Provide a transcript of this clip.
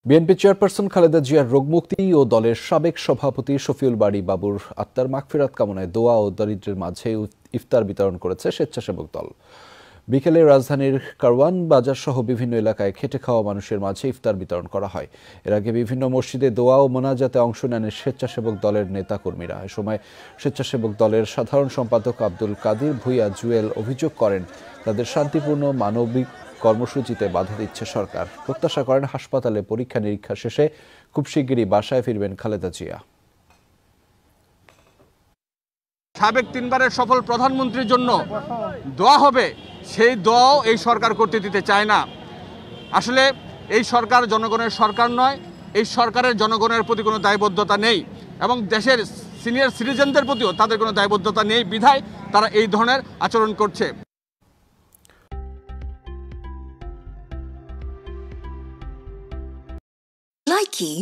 BNP chairperson Khaleda জিয়ার রোগমুক্তি ও দলের সাবেক সভাপতি শফিউল বারী বাবুর আত্মার মাগফিরাত কামনায় দোয়া ও দরিদ্রের মাঝে ইফতার বিতরণ করেছে স্বেচ্ছাসেবক দল। বিকেলে রাজধানীর কারওয়ান বাজার সহ বিভিন্ন এলাকায় খেটে খাওয়া মানুষের মাঝে ইফতার বিতরণ করা হয়। এর আগে বিভিন্ন মসজিদে দোয়া ও মোনাজাতে অংশ নেন স্বেচ্ছাসেবক দলের নেতাকর্মীরা। এ সময় স্বেচ্ছাসেবক দলের সাধারণ সম্পাদক আব্দুল কাদির ভূঁইয়া জুয়েল অভিযোগ করেন, তাদের শান্তিপূর্ণ মানবিক কর্মসূচিতে বাধা দিচ্ছে সরকার। প্রত্যাশা করেন হাসপাতালে পরীক্ষা নিরীক্ষা শেষে খুব শিগগিরই বাসায় ফিরবেন খালেদা জিয়া। সাবেক তিনবারের সফল প্রধানমন্ত্রীর জন্য দোয়া হবে, সেই দোয়াও এই সরকার করতে দিতে চায় না। আসলে এই সরকার জনগণের সরকার নয়, এই সরকারের জনগণের প্রতি কোনো দায়বদ্ধতা নেই এবং দেশের সিনিয়র সিটিজেনদের প্রতিও তাদের কোনো দায়বদ্ধতা নেই বিধায় তারা এই ধরনের আচরণ করছে। Likey